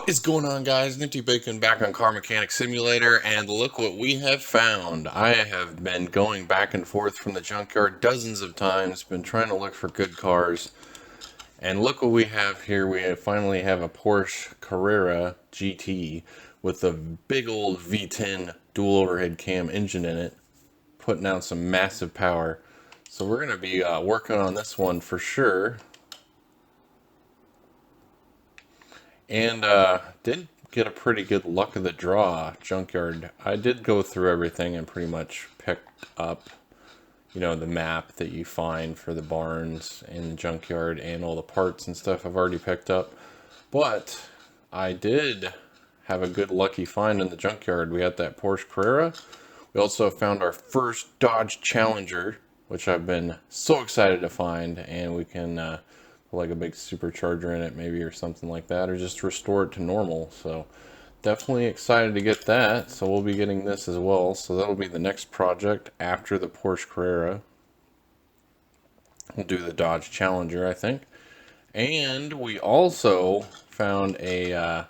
What is going on, guys? NiftyBacon back on Car Mechanic Simulator, and look what we have found. I have been going back and forth from the junkyard dozens of times, been trying to look for good cars, and look what we have here. We finally have a Porsche Carrera GT with a big old V10 dual overhead cam engine in it, putting out some massive power. So we're going to be working on this one for sure. And did get a pretty good luck of the draw junkyard. I did go through everything and pretty much picked up, the map that you find for the barns in the junkyard, and all the parts and stuff I've already picked up. But I did have a good lucky find in the junkyard. We had that Porsche Carrera. We also found our first Dodge Challenger, which I've been so excited to find, and we can like a big supercharger in it maybe, or something like that, or just restore it to normal. So definitely excited to get that. So we'll be getting this as well. So that'll be the next project after the Porsche Carrera. We'll do the Dodge Challenger, I think. And we also found a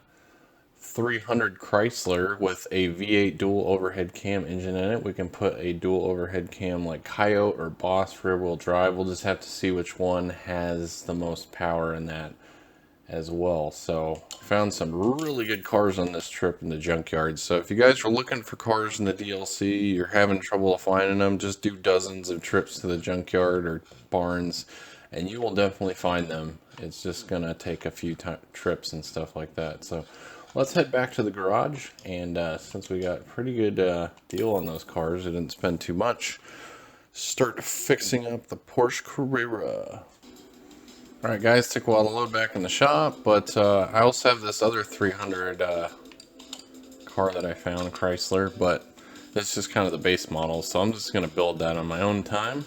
300 Chrysler with a V8 dual overhead cam engine in it. We can put a dual overhead cam like Coyote or Boss rear wheel drive. We'll just have to see which one has the most power in that as well. So found some really good cars on this trip in the junkyard. So if you guys are looking for cars in the DLC, you're having trouble finding them, just do dozens of trips to the junkyard or barns and you will definitely find them. It's just gonna take a few trips and stuff like that. So let's head back to the garage, and since we got a pretty good deal on those cars, I didn't spend too much, start fixing up the Porsche Carrera. Alright guys, took a while to load back in the shop, but I also have this other 300 car that I found, Chrysler, but it's just kind of the base model, so I'm just going to build that on my own time.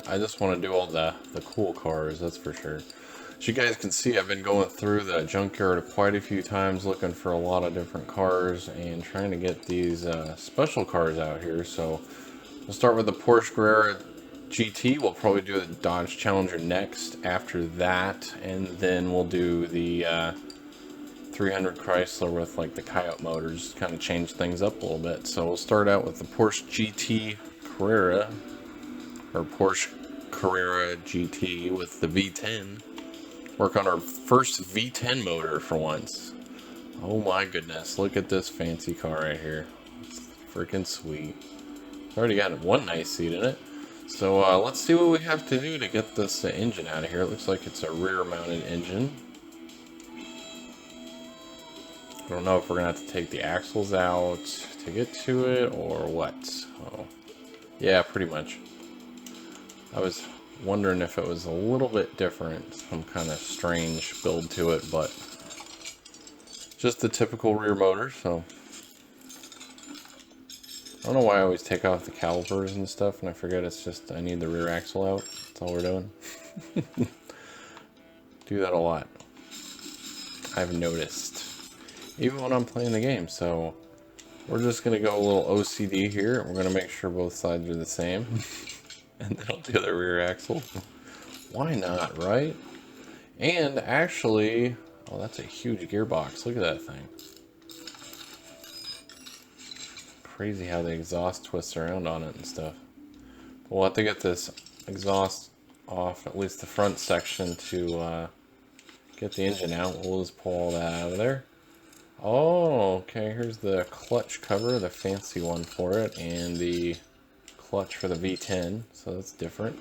I just want to do all the cool cars, that's for sure. As you guys can see, I've been going through the junkyard quite a few times looking for a lot of different cars and trying to get these special cars out here. So we'll start with the Porsche Carrera GT. We'll probably do the Dodge Challenger next after that, and then we'll do the 300 Chrysler with like the Coyote motors, kind of change things up a little bit. So we'll start out with the Porsche GT Carrera, or Porsche Carrera GT with the V10. Work on our first V10 motor for once. Oh my goodness, look at this fancy car right here. It's freaking sweet. It's already got one nice seat in it. So let's see what we have to do to get this engine out of here. It looks like it's a rear mounted engine. I don't know if we're gonna have to take the axles out to get to it or what. Oh, yeah, pretty much. I was wondering if it was a little bit different, some kind of strange build to it, but just the typical rear motor. So I don't know why I always take off the calipers and stuff and I forget it's just I need the rear axle out. That's all we're doing. Do that a lot, I've noticed, even when I'm playing the game. So we're just gonna go a little OCD here. We're gonna make sure both sides are the same. And then I'll do the rear axle. Why not, right? And actually, oh, that's a huge gearbox. Look at that thing. Crazy how the exhaust twists around on it and stuff. We'll have to get this exhaust off, at least the front section, to get the engine out. We'll just pull all that out of there. Oh, okay, here's the clutch cover, the fancy one for it, and the clutch for the V10, so that's different.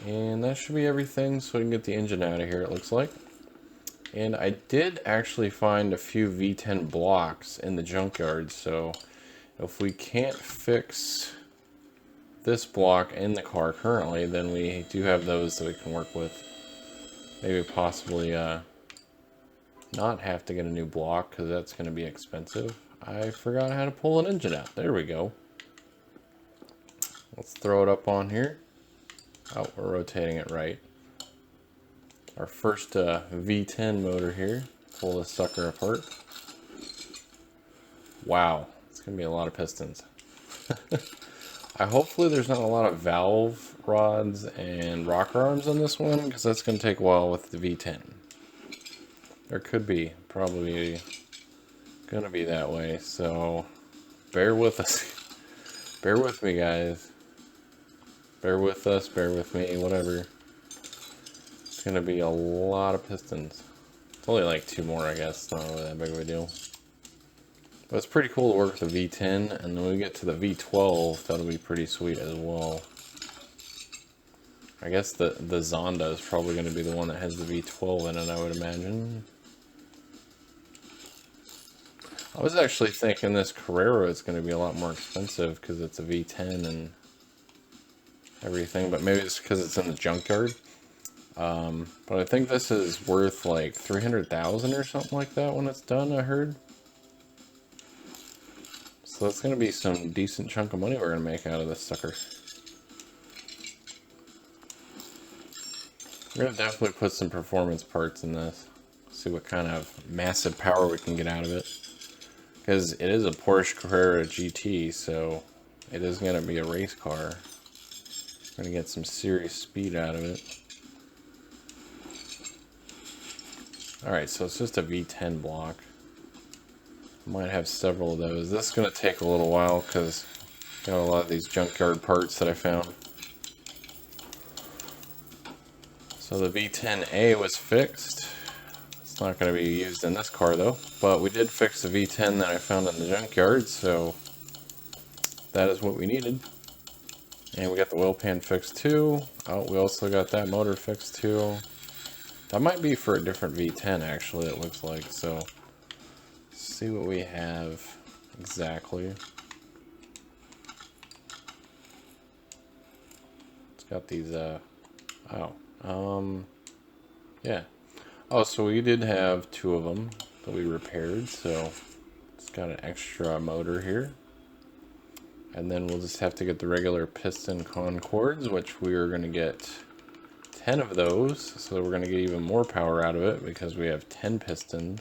And that should be everything, so we can get the engine out of here, it looks like. And I did actually find a few V10 blocks in the junkyard, so if we can't fix this block in the car currently, then we do have those that we can work with. Maybe possibly not have to get a new block, because that's going to be expensive. I forgot how to pull an engine out. There we go. Let's throw it up on here. Oh, we're rotating it right. Our first V10 motor here. Pull this sucker apart. Wow, it's gonna be a lot of pistons. Hopefully there's not a lot of valve rods and rocker arms on this one, because that's gonna take a while with the V10. There could be, probably gonna be that way, so bear with us. Bear with me, guys. Bear with us, bear with me, whatever. It's gonna be a lot of pistons. It's only like 2 more, I guess. It's not really that big of a deal. But it's pretty cool to work with the V10, and then when we get to the V12, that'll be pretty sweet as well. I guess the Zonda is probably going to be the one that has the V12 in it, I would imagine. I was actually thinking this Carrera is going to be a lot more expensive because it's a V10 and everything, but maybe it's because it's in the junkyard. But I think this is worth like 300,000 or something like that when it's done, I heard. So that's going to be some decent chunk of money we're going to make out of this sucker. We're going to definitely put some performance parts in this. See what kind of massive power we can get out of it. Because it is a Porsche Carrera GT, so it is going to be a race car. We're going to get some serious speed out of it. Alright, so it's just a V10 block. Might have several of those. This is going to take a little while because I got a lot of these junkyard parts that I found. So the V10A was fixed. It's not going to be used in this car though, but we did fix the V10 that I found in the junkyard, so that is what we needed. And we got the oil pan fixed too. Oh, we also got that motor fixed too. That might be for a different V10 actually, it looks like, so see what we have exactly. It's got these yeah. Oh, so we did have 2 of them that we repaired, so it's got an extra motor here. And then we'll just have to get the regular piston concords, which we are going to get 10 of those, so we're going to get even more power out of it because we have 10 pistons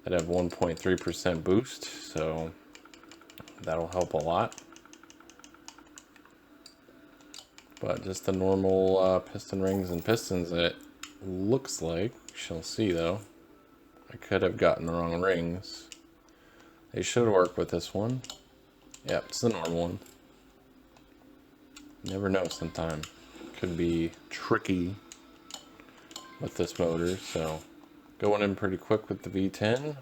that have 1.3% boost, so that'll help a lot. But just the normal piston rings and pistons, it looks like. We shall see though. I could have gotten the wrong rings. They should work with this one. Yep, it's the normal one. You never know sometime. Could be tricky with this motor, so going in pretty quick with the V10.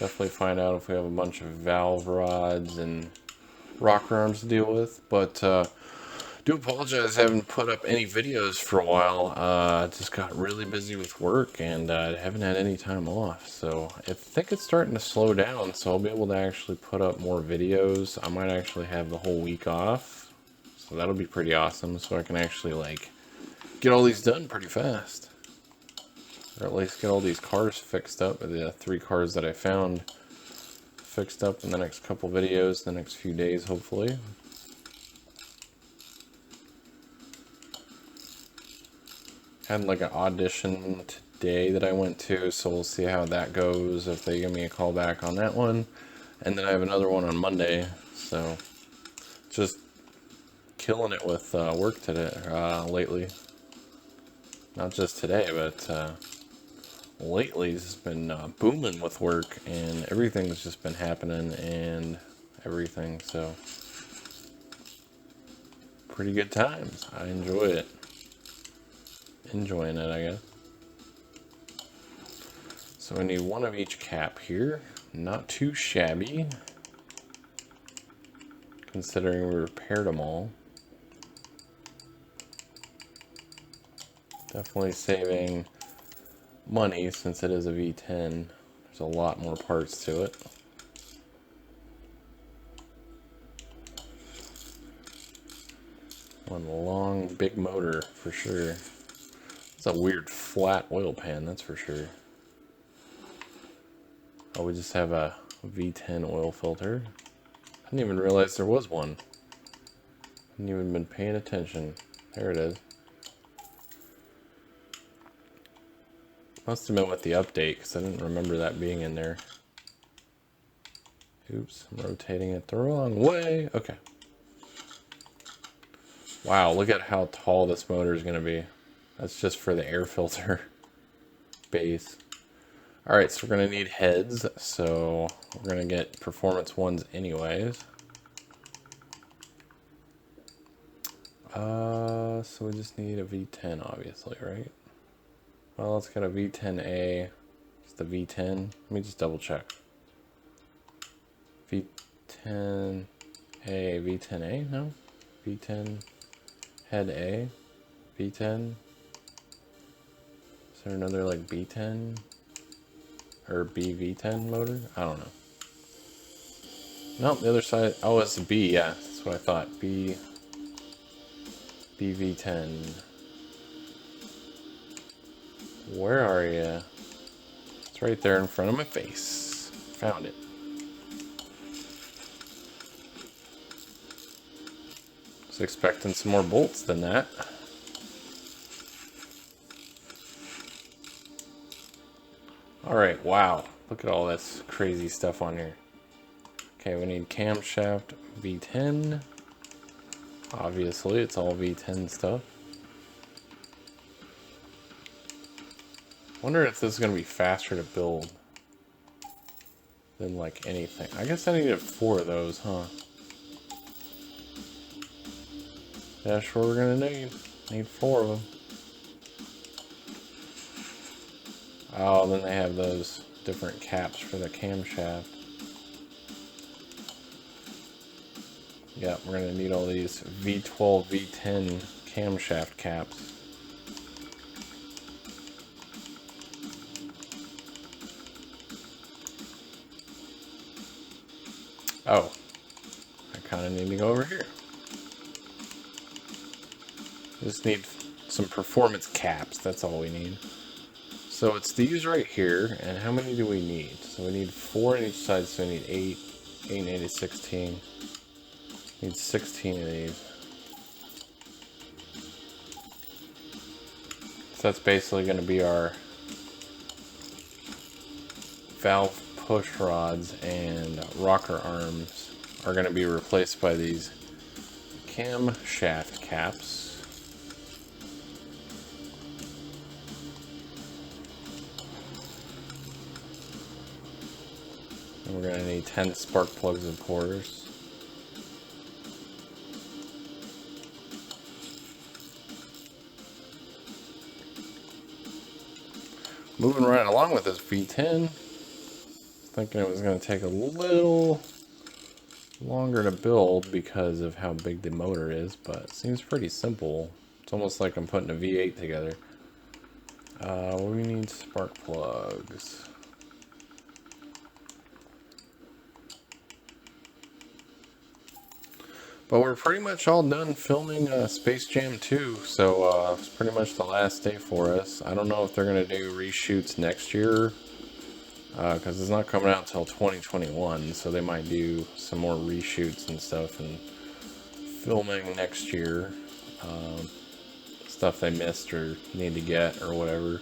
Definitely find out if we have a bunch of valve rods and rocker arms to deal with. But do apologize I haven't put up any videos for a while. Just got really busy with work and I haven't had any time off. So I think it's starting to slow down, so I'll be able to actually put up more videos. I might actually have the whole week off. So that'll be pretty awesome. So I can actually like get all these done pretty fast. Or at least get all these cars fixed up, the 3 cars that I found fixed up in the next couple videos, the next few days hopefully. Had like an audition today that I went to, so we'll see how that goes, if they give me a call back on that one. And then I have another one on Monday, so just killing it with work today, lately. Not just today, but lately it's been booming with work and everything's just been happening and everything, so pretty good times. I enjoy it. Enjoying it, I guess. So I need 1 of each cap here. Not too shabby, considering we repaired them all. Definitely saving money since it is a V10. There's a lot more parts to it. One long big motor for sure. It's a weird flat oil pan, that's for sure. Oh, we just have a V10 oil filter. I didn't even realize there was one. Hadn't even been paying attention. There it is. Must have been with the update because I didn't remember that being in there. Oops, I'm rotating it the wrong way. Okay. Wow, look at how tall this motor is going to be. That's just for the air filter base. Alright, so we're going to need heads, so we're going to get performance ones anyways. So we just need a V10 obviously, right? Well, let's get a V10A. It's the V10. Let me just double check. V10A, V10A? No? V10 head A, V10. Is there another like B10 or BV10 motor? I don't know. Nope, the other side. Oh, it's a B. Yeah, that's what I thought. BV10. Where are you? It's right there in front of my face. Found it. Was expecting some more bolts than that. Alright, wow. Look at all this crazy stuff on here. Okay, we need camshaft V10. Obviously, it's all V10 stuff. Wonder if this is going to be faster to build than like anything. I guess I needed 4 of those, huh? That's what we're going to need. Need 4 of them. Oh, then they have those different caps for the camshaft. Yeah, we're going to need all these V12, V10 camshaft caps. Oh, I kind of need to go over here. Just need some performance caps, that's all we need. So it's these right here, and how many do we need? So we need 4 on each side, so we need 8. 8 and 8 is 16. Need 16 of these. So that's basically going to be our valve push rods, and rocker arms are going to be replaced by these camshaft caps. And we're going to need 10 spark plugs, of course. Moving right along with this V10. Thinking it was going to take a little longer to build because of how big the motor is, but it seems pretty simple. It's almost like I'm putting a V8 together. We need spark plugs. But we're pretty much all done filming Space Jam 2, so it's pretty much the last day for us. I don't know if they're going to do reshoots next year, because it's not coming out until 2021, so they might do some more reshoots and stuff and filming next year. Stuff they missed or need to get or whatever.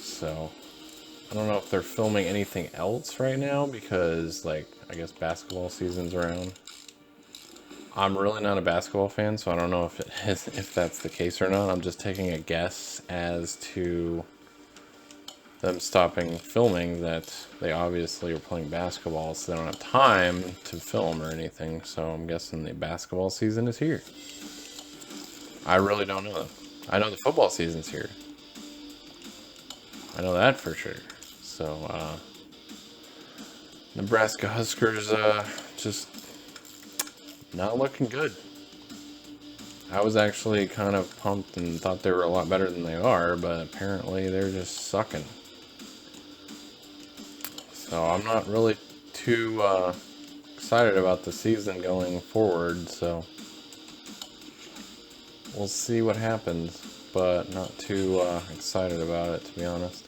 So I don't know if they're filming anything else right now because, like, I guess basketball season's around. I'm really not a basketball fan, so I don't know if that's the case or not. I'm just taking a guess as to them stopping filming, that they obviously are playing basketball, so they don't have time to film or anything. So I'm guessing the basketball season is here. I really don't know. I know the football season's here. I know that for sure. So, Nebraska Huskers, just not looking good. I was actually kind of pumped and thought they were a lot better than they are, but apparently they're just sucking. So I'm not really too excited about the season going forward, so we'll see what happens, but not too excited about it, to be honest.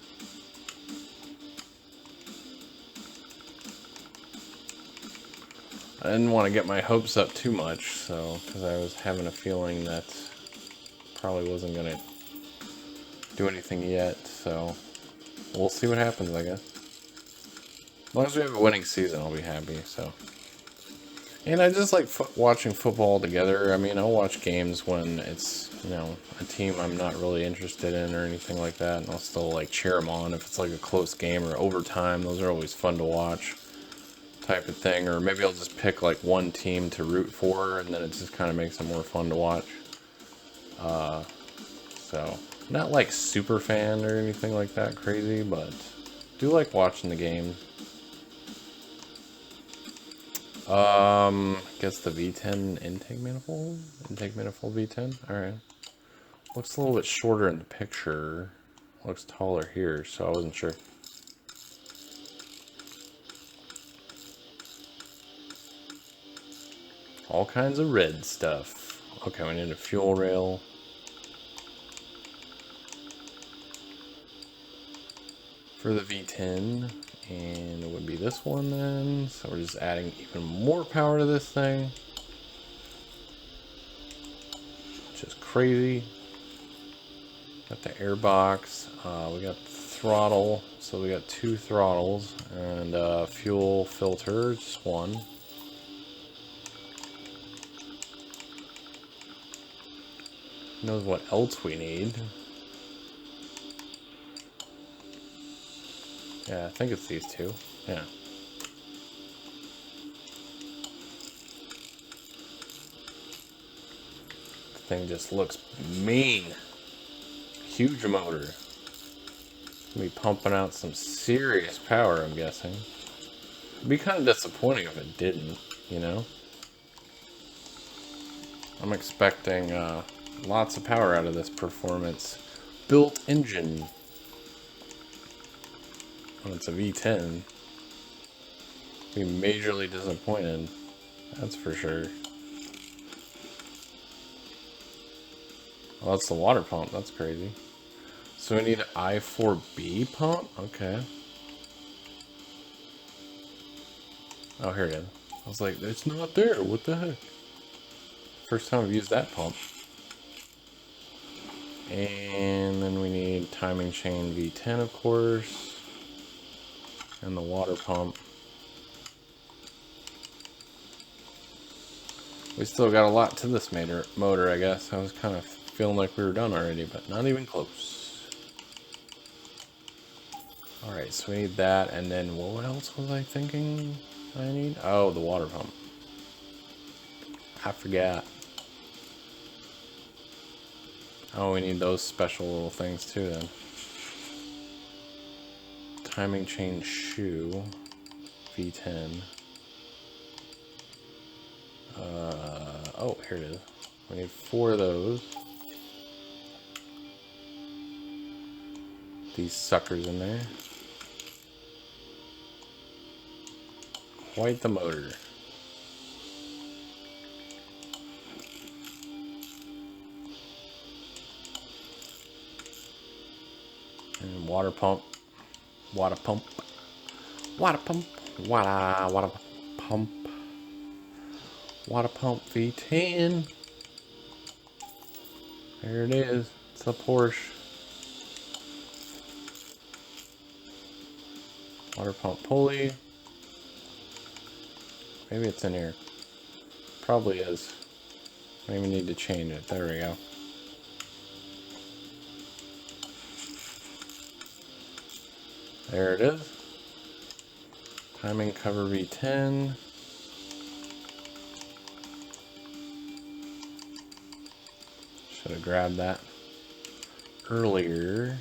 I didn't want to get my hopes up too much, so, because I was having a feeling that probably wasn't going to do anything yet, so we'll see what happens, I guess. As long as we have a winning season, I'll be happy, so. And I just like watching football together. I mean, I'll watch games when it's, you know, a team I'm not really interested in or anything like that, and I'll still like cheer them on if it's like a close game or overtime. Those are always fun to watch, type of thing. Or maybe I'll just pick like one team to root for, and then it just kind of makes it more fun to watch. So, not like super fan or anything like that crazy, but do like watching the game. Guess the V10 intake manifold? Intake manifold V10? Alright. Looks a little bit shorter in the picture. Looks taller here, so I wasn't sure. All kinds of red stuff. Okay, we need a fuel rail. For the V10, and it would be this one then. So we're just adding even more power to this thing. Just crazy. Got the air box. We got the throttle. So we got 2 throttles and fuel filter, just one. Who knows what else we need? Yeah, I think it's these 2. Yeah. The thing just looks mean. Huge motor. Be pumping out some serious power, I'm guessing. It'd be kind of disappointing if it didn't, you know? I'm expecting lots of power out of this performance built engine. When it's a V10, be majorly disappointed. That's for sure. Oh, that's the water pump. That's crazy. So we need an I4B pump? Okay. Oh, here it is. I was like, it's not there. What the heck? First time I've used that pump. And then we need timing chain V10, of course. And the water pump. We still got a lot to this motor, I guess. I was kind of feeling like we were done already, but not even close. Alright, so we need that, and then what else was I thinking I need? Oh, the water pump. I forgot. Oh, we need those special little things too then. Timing chain shoe. V10. Oh, here it is. We need 4 of those. These suckers in there. Quite the motor. And water pump. Water pump. Water pump. Water pump. Water pump V10. There it is. It's a Porsche. Water pump pulley. Maybe it's in here. Probably is. I don't even need to change it. There we go. There it is. Timing cover V10. Should have grabbed that earlier.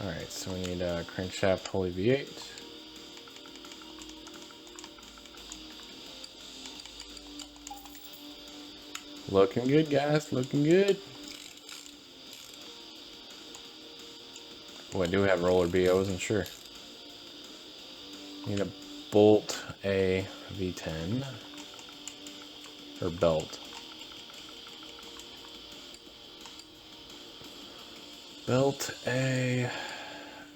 Alright, so we need a crankshaft pulley V8. Looking good, guys. Looking good. Oh, I do have roller B. I wasn't sure. Need a bolt A V10. Or belt. Belt A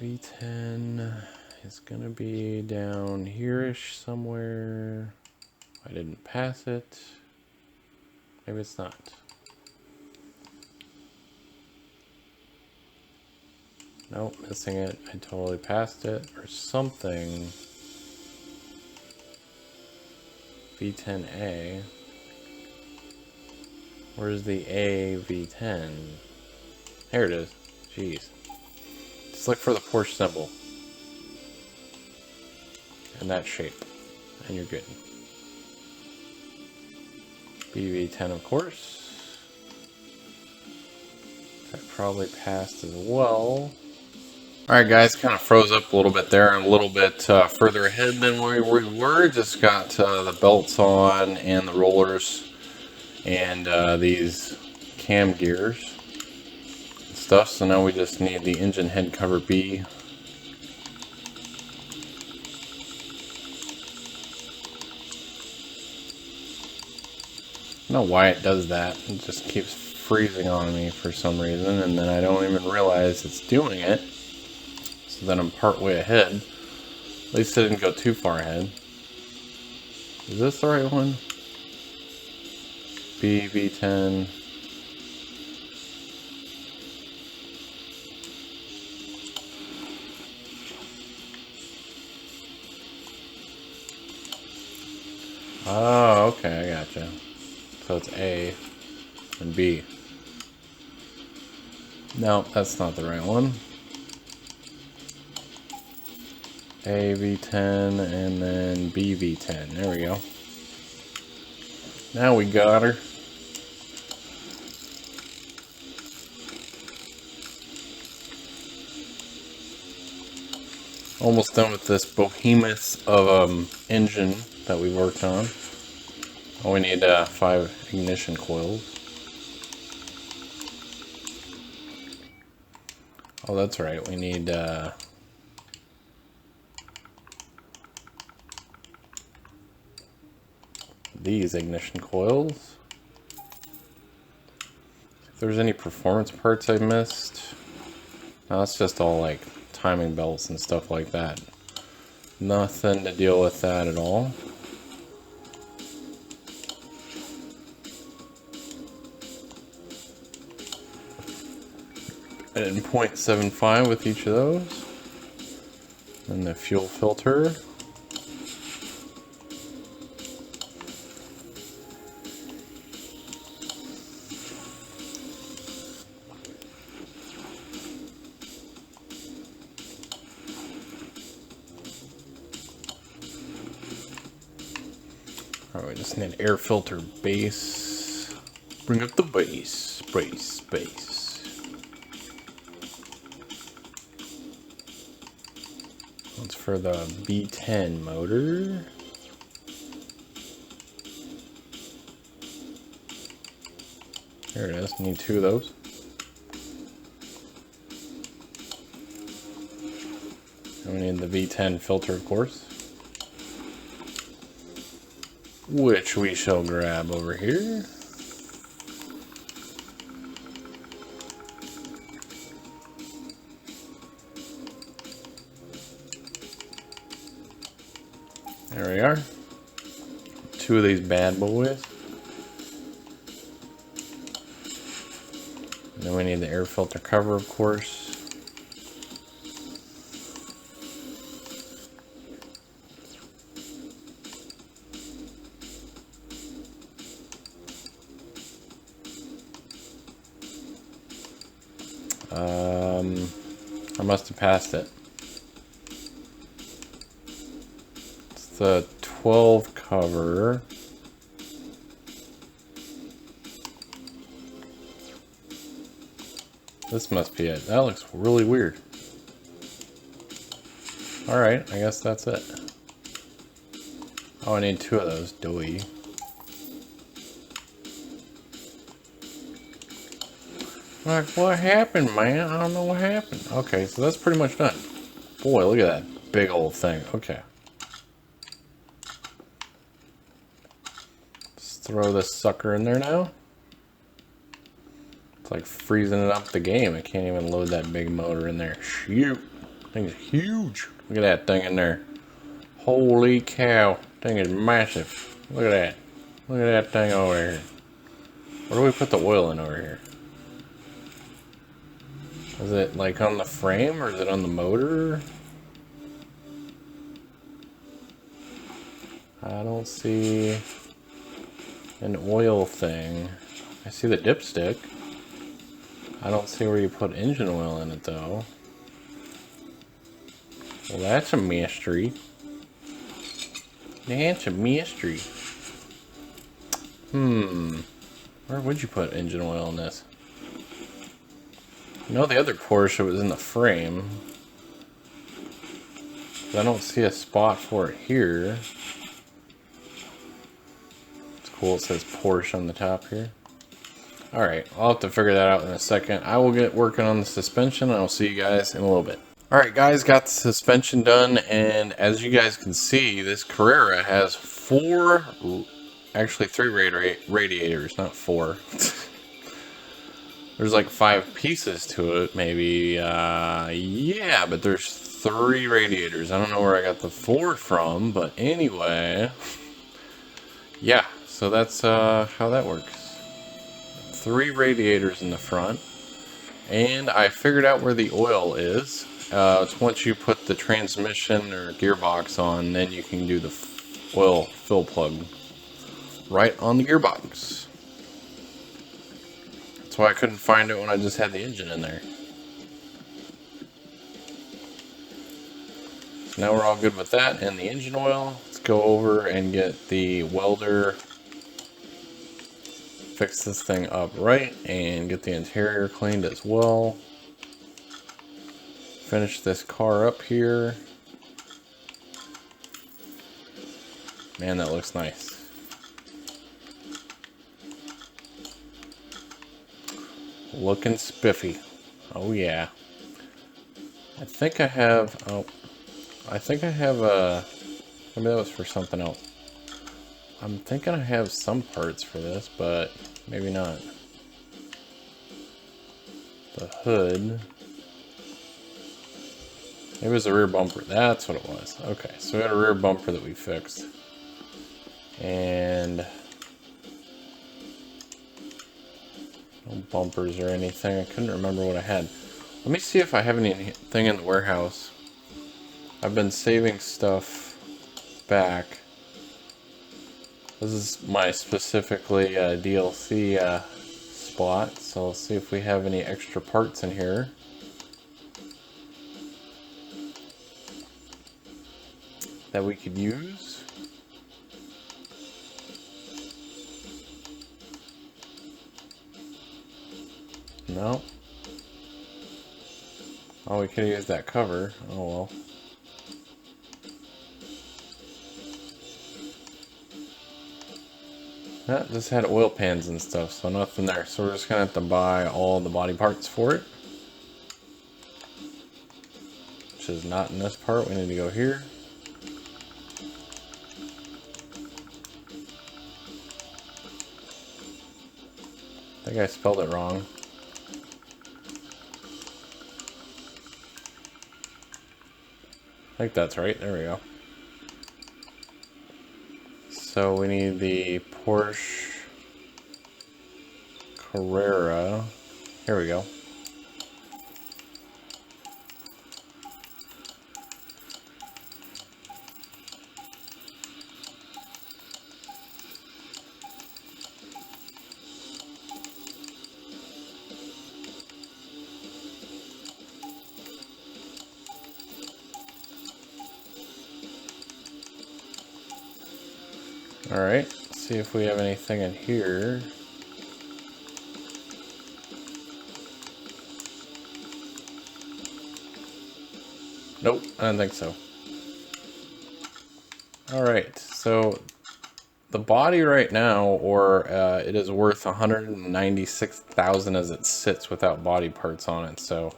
V10 is gonna be down here-ish somewhere. I didn't pass it. Maybe it's not. Nope, missing it. I totally passed it or something. V10A. Where's the A V10? Here it is. Jeez. Just look for the Porsche symbol. In that shape. And you're good. BV10, of course. That probably passed as well. Alright guys, kind of froze up a little bit there, and a little bit further ahead than we were. Just got the belts on and the rollers and these cam gears and stuff. So now we just need the engine head cover B. I don't know why it does that. It just keeps freezing on me for some reason, and then I don't even realize it's doing it. So then I'm part way ahead. At least I didn't go too far ahead. Is this the right one? BV10. Oh, okay, I gotcha. So it's A and B. No, that's not the right one. A V10 and then B V10. There we go. Now we got her. Almost done with this behemoth of engine that we worked on. Oh, we need 5 ignition coils. Oh, that's right. We need these ignition coils. If there's any performance parts I missed. No, it's just all like timing belts and stuff like that. Nothing to deal with that at all. And 0.75 with each of those. And the fuel filter. Alright, we just need air filter base. Bring up the base. Base. That's for the B10 motor. There it is. Need 2 of those. And we need the V10 filter, of course, which we shall grab over here. There we are. 2 of these bad boys. And then we need the air filter cover, of course. I must have passed it. It's the 12 cover. This must be it. That looks really weird. Alright, I guess that's it. Oh, I need 2 of those. Doy. Like, what happened, man? I don't know what happened. Okay, so that's pretty much done. Boy, look at that big old thing. Okay. Let's throw this sucker in there now. It's like freezing it up the game. I can't even load that big motor in there. Shoot. Thing's huge. Look at that thing in there. Holy cow. Thing is massive. Look at that. Look at that thing over here. Where do we put the oil in over here? Is it like on the frame or is it on the motor? I don't see an oil thing. I see the dipstick. I don't see where you put engine oil in it though. Well, that's a mystery. That's a mystery. Where would you put engine oil in this? I know the other Porsche was in the frame. But I don't see a spot for it here. It's cool, it says Porsche on the top here. Alright, I'll have to figure that out in a second. I will get working on the suspension and I'll see you guys in a little bit. Alright guys, got the suspension done, and as you guys can see, this Carrera has actually three radiators, not four. There's like 5 pieces to it, maybe, yeah, but there's 3 radiators. I don't know where I got the 4 from, but anyway, yeah, so that's how that works. 3 radiators in the front, and I figured out where the oil is. It's once you put the transmission or gearbox on, then you can do the oil fill plug right on the gearbox. That's why I couldn't find it when I just had the engine in there. So now we're all good with that and the engine oil. Let's go over and get the welder, fix this thing up right, and get the interior cleaned as well. Finish this car up here. Man, that looks nice. Looking spiffy. Oh yeah. I think I have a, maybe that was for something else. I'm thinking I have some parts for this, but maybe not. The hood. It was the rear bumper. That's what it was. Okay, so we had a rear bumper that we fixed. And no bumpers or anything. I couldn't remember what I had. Let me see if I have anything in the warehouse. I've been saving stuff back. This is my specifically DLC spot, so let's see if we have any extra parts in here. That we could use. No. Oh, we could have used that cover. Oh well. That just had oil pans and stuff, so nothing there. So we're just gonna have to buy all the body parts for it. Which is not in this part. We need to go here. I think I spelled it wrong. I think that's right. There we go. So we need the Porsche Carrera. Here we go. Alright, see if we have anything in here. Nope, I don't think so. Alright, so the body right now, or it is worth $196,000 as it sits without body parts on it, so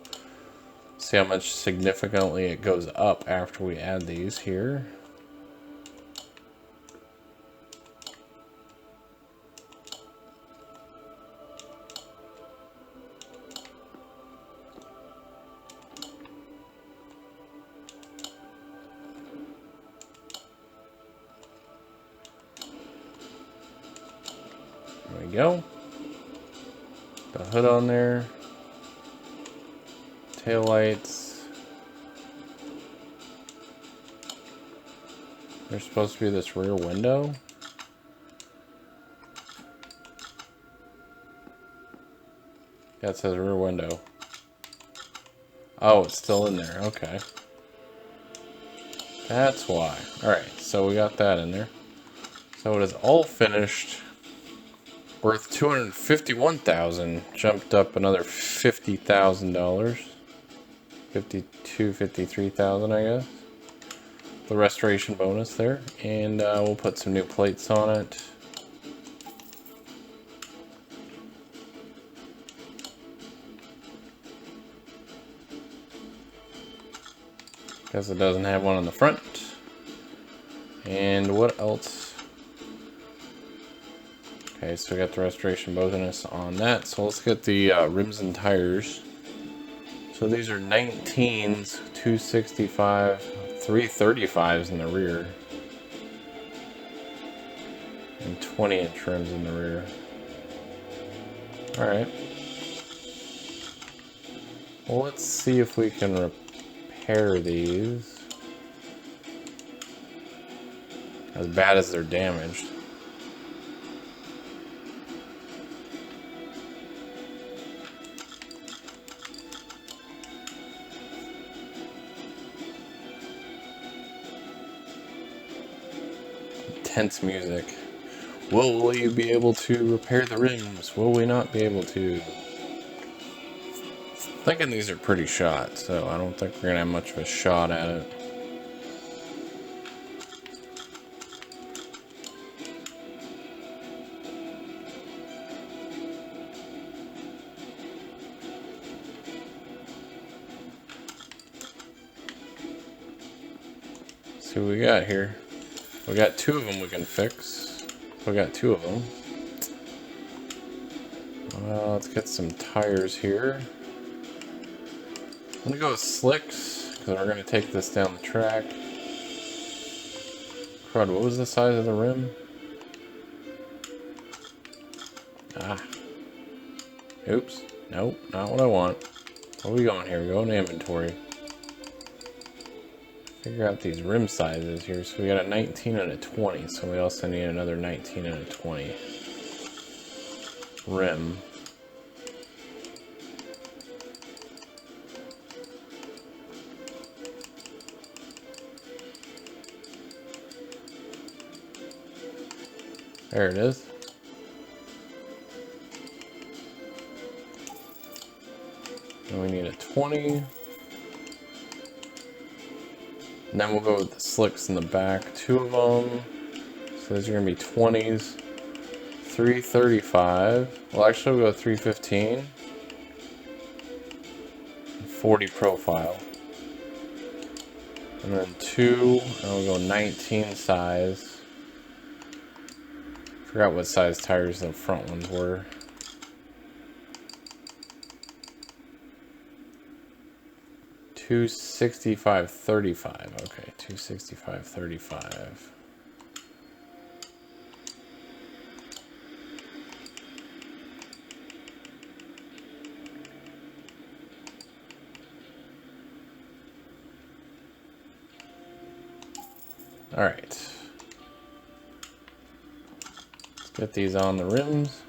see how much significantly it goes up after we add these here. There we go. The hood on there. Taillights. There's supposed to be this rear window. Yeah, it says rear window. Oh, it's still in there. Okay. That's why. Alright, so we got that in there. So it is all finished. Worth $251,000. Jumped up another $50,000. 53,000, I guess. The restoration bonus there. And we'll put some new plates on it. Guess it doesn't have one on the front. And what else? Okay, so we got the restoration bonus on that. So let's get the rims and tires. So these are 19s, 265, 335s in the rear. And 20-inch rims in the rear. Alright. Well, let's see if we can repair these. As bad as they're damaged. Tense music. Will you be able to repair the rims? Will we not be able to? Thinking these are pretty shot, so I don't think we're gonna have much of a shot at it. See what we got here. We got two of them we can fix. We got two of them. Let's get some tires here. I'm gonna go with slicks because we're gonna take this down the track. Crud, what was the size of the rim? Ah. Oops. Nope, not what I want. Where are we going here? We're going to inventory. Figure out these rim sizes here. So we got a 19 and a 20. So we also need another 19 and a 20 rim. There it is. And we need a 20. And then we'll go with the slicks in the back. Two of them. So those are going to be 20s. 335. Well, actually, we'll go 315. 40 profile. And then two. And we'll go 19 size. Forgot what size tires the front ones were. $265.35. Okay, $265.35. All right. Let's get these on the rims.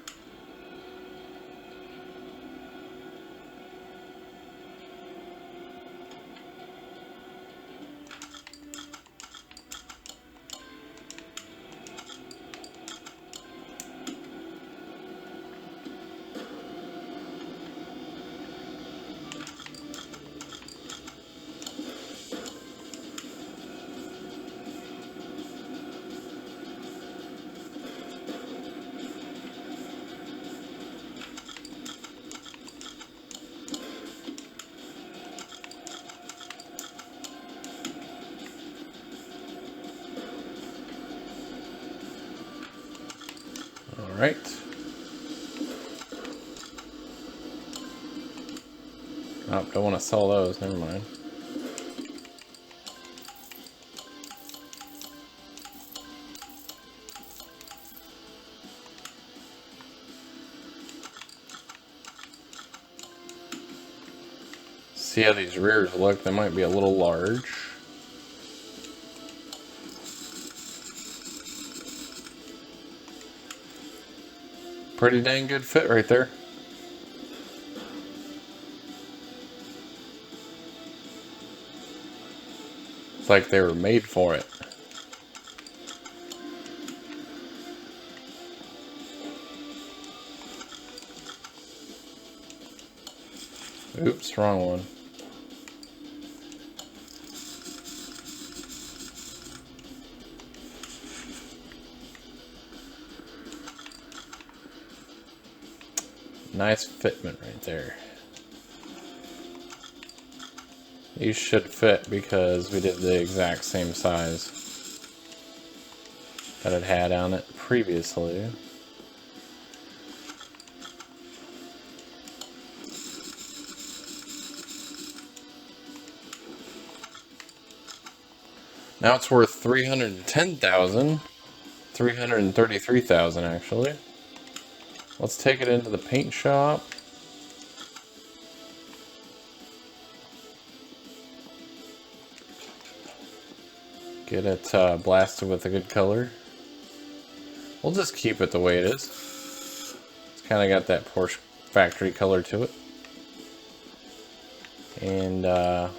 All right. Oh, don't want to sell those. Never mind. see how these rears look. They might be a little large. Pretty dang good fit right there. It's like they were made for it. Oops, wrong one. Nice fitment right there. These should fit because we did the exact same size that it had on it previously. Now it's worth $310,000, $333,000 actually. Let's take it into the paint shop. Get it blasted with a good color. We'll just keep it the way it is. It's kind of got that Porsche factory color to it. And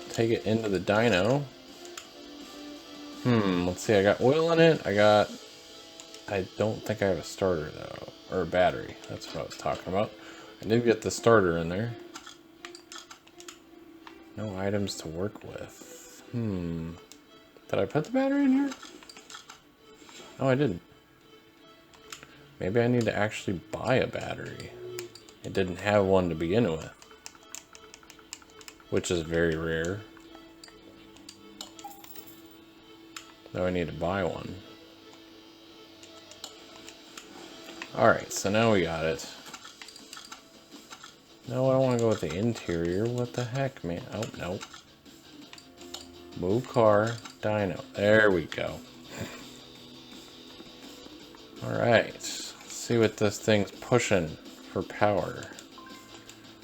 take it into the dyno. Let's see, I got oil in it. I don't think I have a starter though. Or a battery. That's what I was talking about. I did get the starter in there. No items to work with. Did I put the battery in here? Oh, I didn't. Maybe I need to actually buy a battery. It didn't have one to begin with. Which is very rare. So I need to buy one. Alright, so now we got it. No, I want to go with the interior. What the heck, man? Oh, no. Move car, dyno. There we go. Alright, let's see what this thing's pushing for power.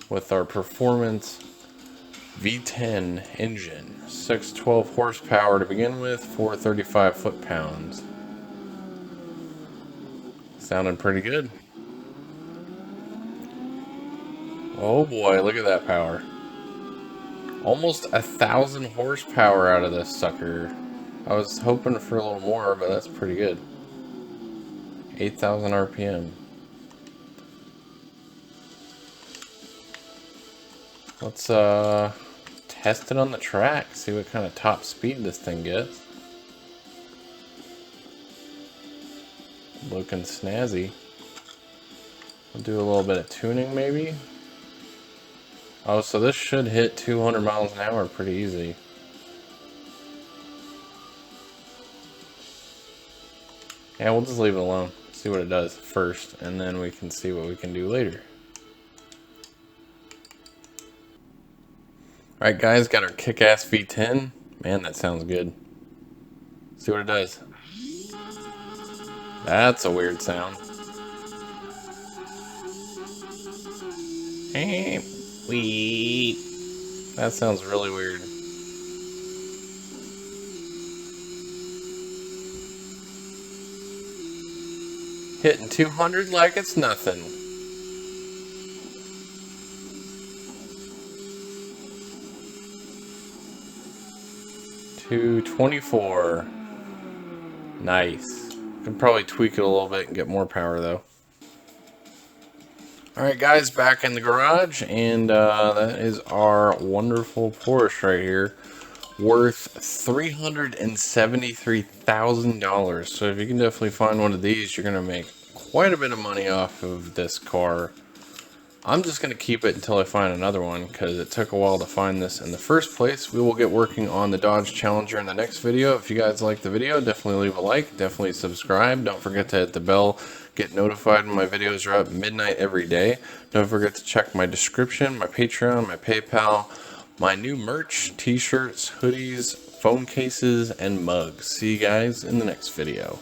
With our performance V10 engine. 612 horsepower to begin with, 435 foot-pounds. Sounding pretty good. Oh boy, look at that power. Almost 1,000 horsepower out of this sucker. I was hoping for a little more, but that's pretty good. 8,000 RPM. Let's test it on the track, see what kind of top speed this thing gets. Looking snazzy. We'll do a little bit of tuning maybe. Oh, so this should hit 200 miles an hour pretty easy. Yeah, we'll just leave it alone. See what it does first, and then we can see what we can do later. Alright guys, got our kick-ass V10. Man, that sounds good. See what it does. That's a weird sound. Wee. That sounds really weird. Hitting 200 like it's nothing. $224. Nice. Could probably tweak it a little bit and get more power though. Alright guys, back in the garage, and that is our wonderful Porsche right here, worth $373,000. So if you can definitely find one of these, you're going to make quite a bit of money off of this car. I'm just going to keep it until I find another one, because it took a while to find this in the first place. We will get working on the Dodge Challenger in the next video. If you guys like the video, definitely leave a like, definitely subscribe. Don't forget to hit the bell, get notified when my videos are up midnight every day. Don't forget to check my description, my Patreon, my PayPal, my new merch, t-shirts, hoodies, phone cases, and mugs. See you guys in the next video.